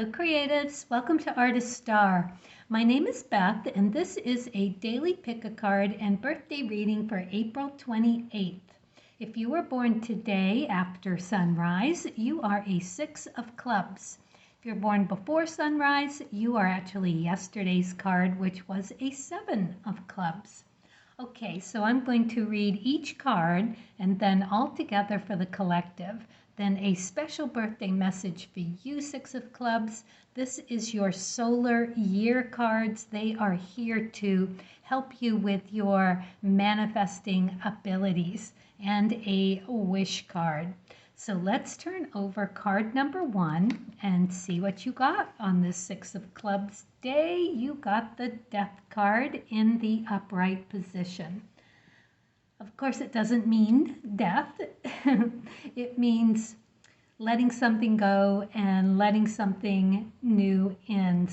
Hello creatives, welcome to Artist Star. My name is Beth and this is a daily pick-a-card and birthday reading for April 28th. If you were born today after sunrise, you are a 6 of clubs. If you're born before sunrise, you are actually yesterday's card, which was a 7 of clubs. Okay, so I'm going to read each card and then all together for the collective. Then a special birthday message for you, 6 of clubs. This is your solar year cards. They are here to help you with your manifesting abilities, and a wish card. So let's turn over card number 1 and see what you got on this 6 of clubs day. You got the Death card in the upright position. Of course, it doesn't mean death. It means letting something go and letting something new in.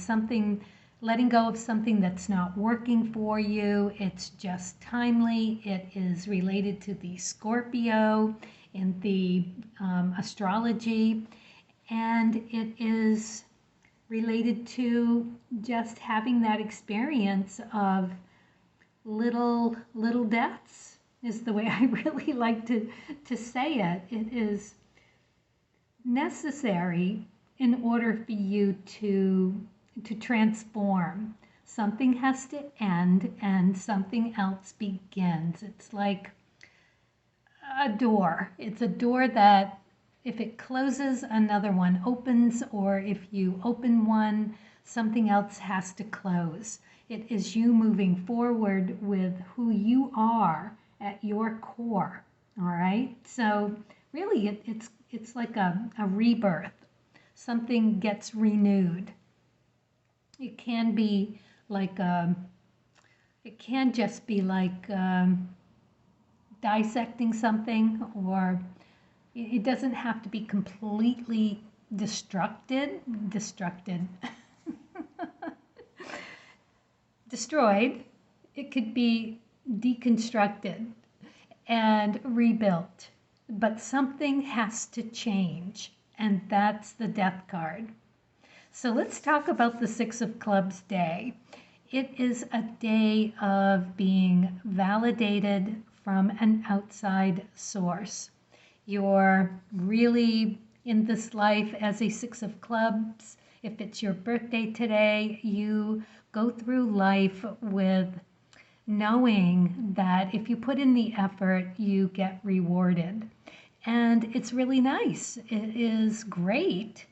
Letting go of something that's not working for you. It's just timely. It is related to the Scorpio in the astrology. And it is related to just having that experience of little deaths. Is the way I really like to say it. It is necessary in order for you to transform. Something has to end and something else begins. It's like a door. It's a door that if it closes, another one opens, or if you open one, something else has to close. It is you moving forward with who you are at your core. All right, so really it's like a rebirth. Something gets renewed. It can be like it can just be like dissecting something, or it doesn't have to be completely destroyed. It could be deconstructed and rebuilt, but something has to change, and that's the Death card. So let's talk about the 6 of clubs day. It is a day of being validated from an outside source. You're really in this life as a 6 of clubs. If it's your birthday today, you go through life with knowing that if you put in the effort, you get rewarded. And it's really nice. It is great.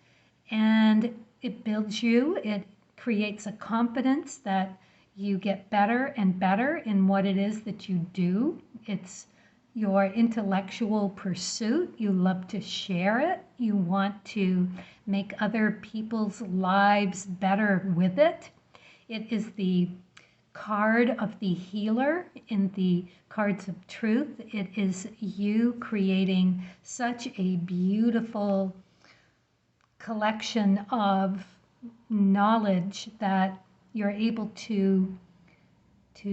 And it builds you. It creates a confidence that you get better and better in what it is that you do. It's your intellectual pursuit. You love to share it. You want to make other people's lives better with it. It is the card of the healer in the cards of truth. It is you creating such a beautiful collection of knowledge that you're able to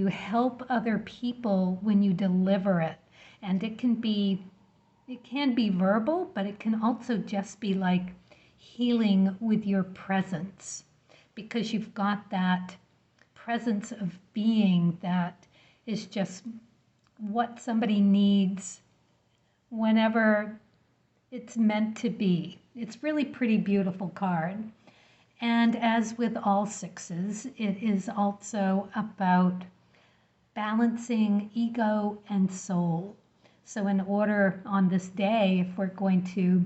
help other people when you deliver it. And it can be verbal, but it can also just be like healing with your presence, because you've got that presence of being that is just what somebody needs whenever it's meant to be. It's really pretty beautiful card. And as with all 6s, it is also about balancing ego and soul. So in order on this day, if we're going to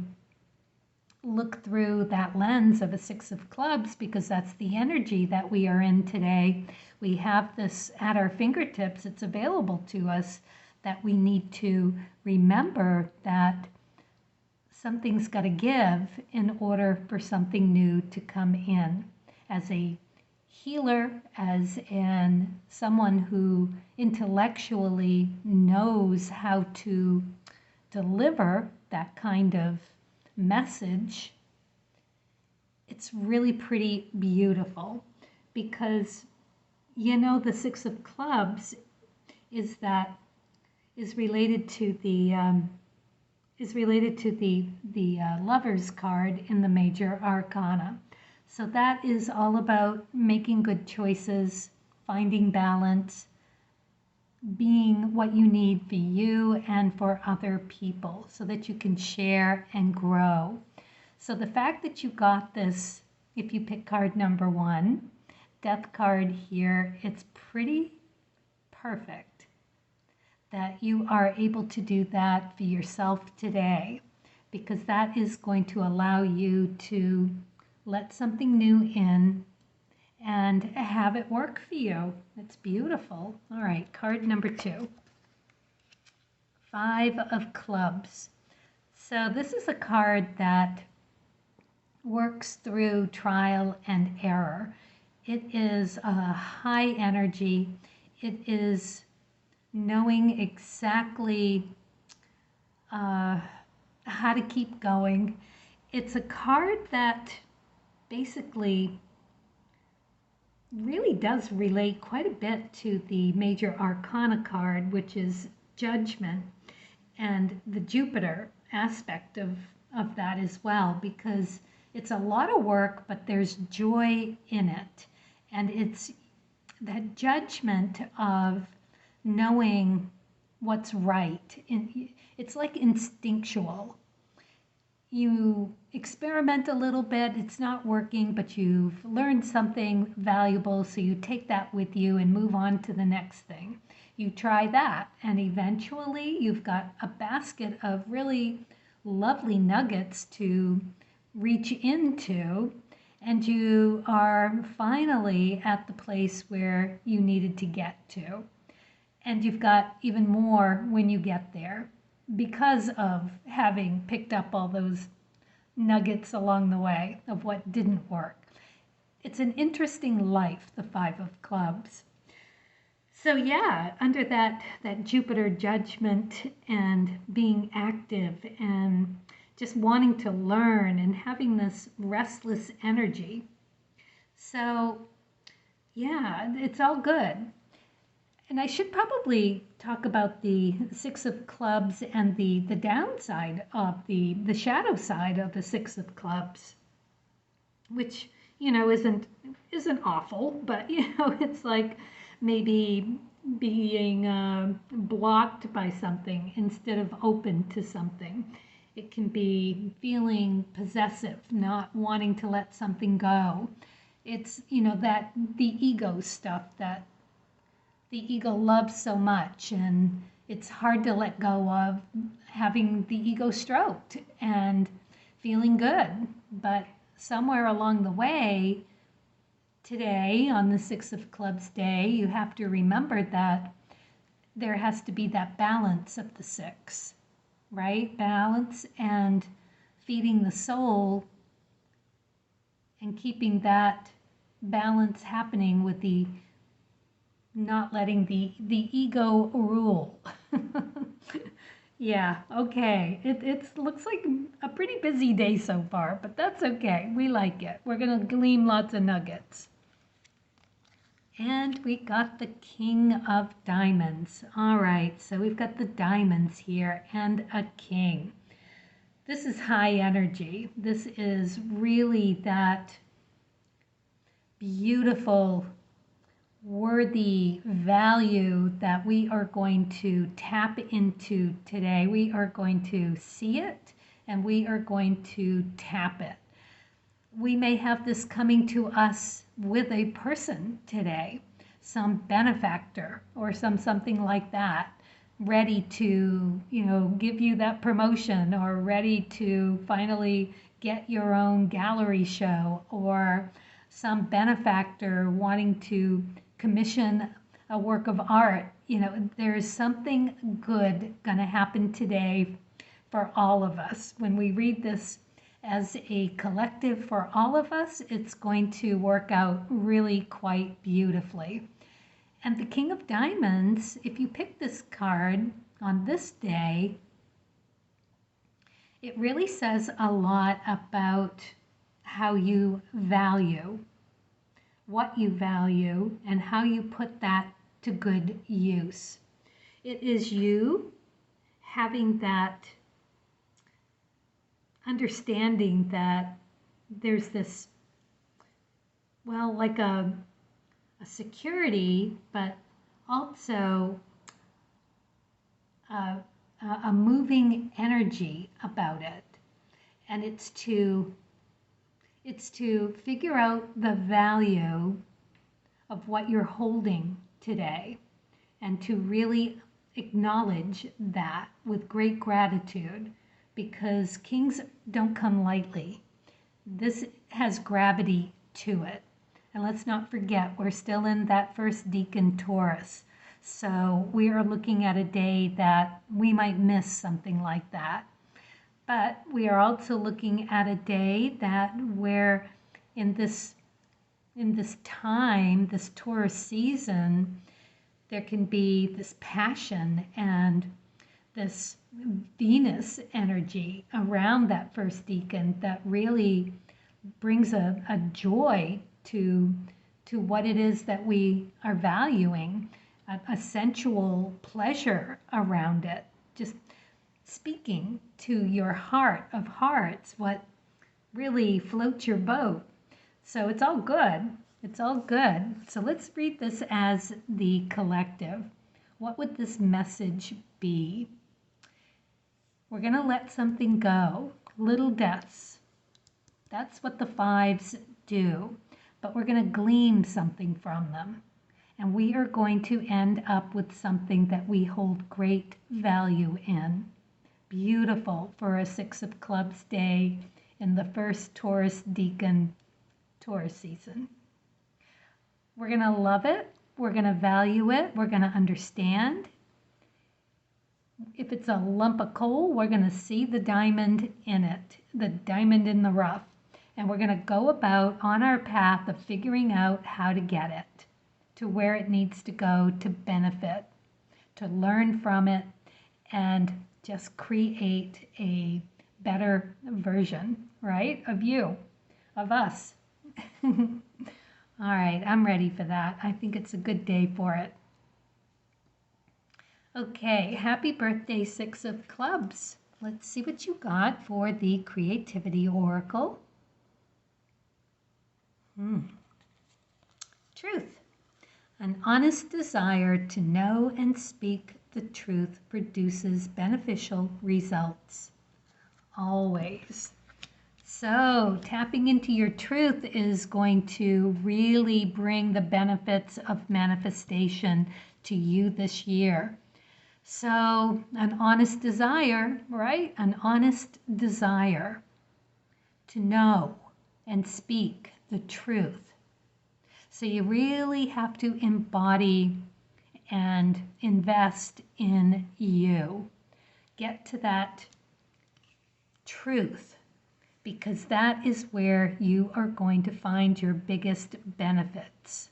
look through that lens of a 6 of clubs, because that's the energy that we are in today, we have this at our fingertips. It's available to us, that we need to remember that something's got to give in order for something new to come in. As a healer, as in someone who intellectually knows how to deliver that kind of message, it's really pretty beautiful, because the 6 of clubs is related to the Lover's card in the major arcana. So that is all about making good choices, finding balance, being what you need for you and for other people so that you can share and grow. So the fact that you got this, if you pick card number 1, death card here, it's pretty perfect that you are able to do that for yourself today, because that is going to allow you to let something new in and have it work for you. It's beautiful. All right, card number 2, 5 of clubs. So this is a card that works through trial and error. It is a high energy. It is knowing exactly how to keep going. It's a card that basically really does relate quite a bit to the major arcana card, which is judgment, and the Jupiter aspect of that as well, because it's a lot of work, but there's joy in it. And it's that judgment of knowing what's right. It's like instinctual. You experiment a little bit, it's not working, but you've learned something valuable, so you take that with you and move on to the next thing. You try that, and eventually you've got a basket of really lovely nuggets to reach into, and you are finally at the place where you needed to get to. And you've got even more when you get there, because of having picked up all those nuggets along the way of what didn't work. It's an interesting life, the 5 of clubs. So yeah, under that Jupiter judgment and being active and just wanting to learn and having this restless energy. So yeah, it's all good. And I should probably talk about the 6 of clubs and the downside of the shadow side of the 6 of clubs, which, isn't awful, but, it's like maybe being blocked by something instead of open to something. It can be feeling possessive, not wanting to let something go. It's, that the ego stuff that the ego loves so much, and it's hard to let go of having the ego stroked and feeling good. But somewhere along the way, today, on the 6 of clubs day, you have to remember that there has to be that balance of the 6, right? Balance and feeding the soul and keeping that balance happening with the not letting the ego rule. Yeah, okay. It looks like a pretty busy day so far, but that's okay. We like it. We're going to glean lots of nuggets. And we got the King of Diamonds. All right, so we've got the diamonds here and a king. This is high energy. This is really that beautiful, worthy value that we are going to tap into today. We are going to see it and we are going to tap it. We may have this coming to us with a person today, some benefactor or something like that, ready to, give you that promotion, or ready to finally get your own gallery show, or some benefactor wanting to commission a work of art. There's something good going to happen today for all of us. When we read this as a collective for all of us, it's going to work out really quite beautifully. And the King of Diamonds, if you pick this card on this day, it really says a lot about how you value, what you value, and how you put that to good use. It is you having that understanding that there's this well, like a security, but also a, a moving energy about it. And it's to figure out the value of what you're holding today and to really acknowledge that with great gratitude, because kings don't come lightly. This has gravity to it. And let's not forget, we're still in that first decan Taurus. So we are looking at a day that we might miss something like that. But we are also looking at a day that where in this time, this Taurus season, there can be this passion and this Venus energy around that first decan that really brings a joy to what it is that we are valuing, a sensual pleasure around it. Just speaking to your heart of hearts, what really floats your boat. So it's all good. It's all good. So let's read this as the collective. What would this message be? We're going to let something go. Little deaths. That's what the fives do. But we're going to glean something from them. And we are going to end up with something that we hold great value in. Beautiful for a Six of Clubs day in the first Taurus decan Taurus season. We're going to love it. We're going to value it. We're going to understand. If it's a lump of coal, we're going to see the diamond in it, the diamond in the rough. And we're going to go about on our path of figuring out how to get it to where it needs to go to benefit, to learn from it, and just create a better version, right, of you, of us. All right, I'm ready for that. I think it's a good day for it. Okay, happy birthday, Six of Clubs. Let's see what you got for the Creativity Oracle. Truth. An honest desire to know and speak the truth produces beneficial results. Always. So tapping into your truth is going to really bring the benefits of manifestation to you this year. So an honest desire, right? An honest desire to know and speak the truth. So you really have to embody and invest in you. Get to that truth, because that is where you are going to find your biggest benefits.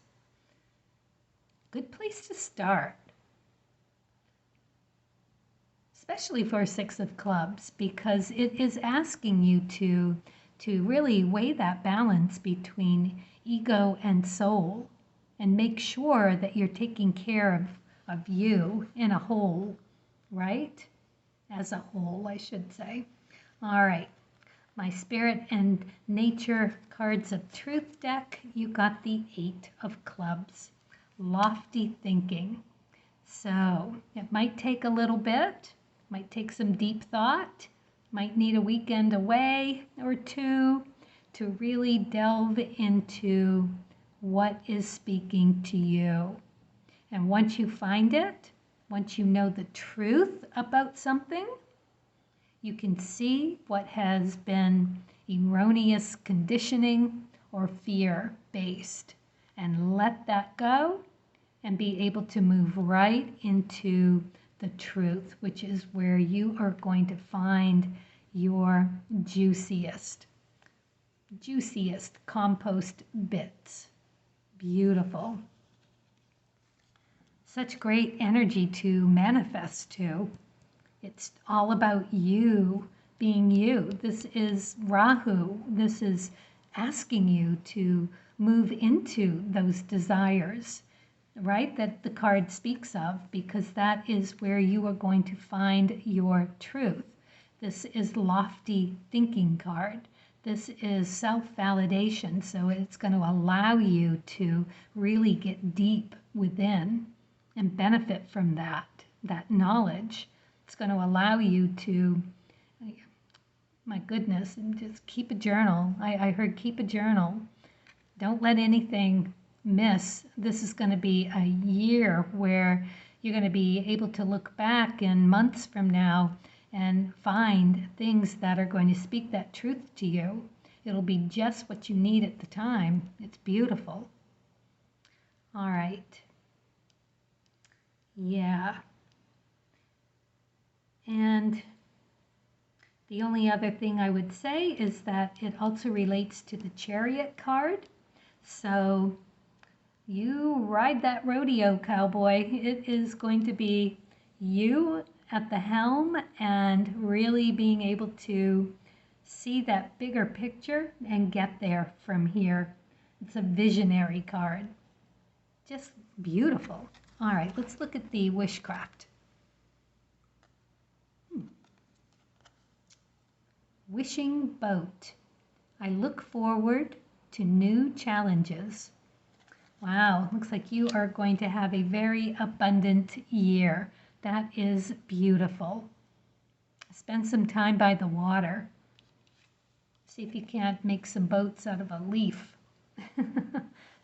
Good place to start, especially for Six of Clubs, because it is asking you to really weigh that balance between ego and soul and make sure that you're taking care of you in a whole, right? As a whole, I should say. All right. My Spirit and Nature Cards of Truth deck, you got the Eight of Clubs. Lofty thinking. So it might take a little bit, might take some deep thought, might need a weekend away or two to really delve into what is speaking to you. And once you find it, once you know the truth about something, you can see what has been erroneous conditioning or fear-based and let that go and be able to move right into the truth, which is where you are going to find your juiciest compost bits. Beautiful. Such great energy to manifest to. It's all about you being you. This is Rahu. This is asking you to move into those desires, right, that the card speaks of, because that is where you are going to find your truth. This is lofty thinking card. This is self-validation, so it's going to allow you to really get deep within and benefit from that knowledge. It's going to allow you to, my goodness, just keep a journal. I heard keep a journal. Don't let anything miss. This is going to be a year where you're going to be able to look back in months from now and find things that are going to speak that truth to you. It'll be just what you need at the time. It's beautiful. All right. Yeah. And the only other thing I would say is that it also relates to the Chariot card. So you ride that rodeo, cowboy. It is going to be you at the helm and really being able to see that bigger picture and get there from here. It's a visionary card. Just beautiful. All right, let's look at the wishcraft. Wishing boat. I look forward to new challenges. Wow, looks like you are going to have a very abundant year. That is beautiful. Spend some time by the water. See if you can't make some boats out of a leaf.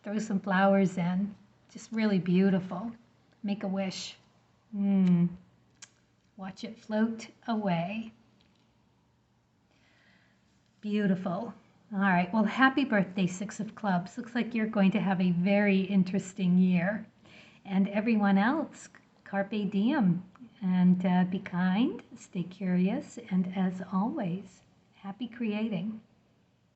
Throw some flowers in. Just really beautiful. Make a wish. Watch it float away. Beautiful. All right, well, happy birthday, Six of Clubs. Looks like you're going to have a very interesting year. And everyone else, carpe diem. And be kind, stay curious, and as always, happy creating.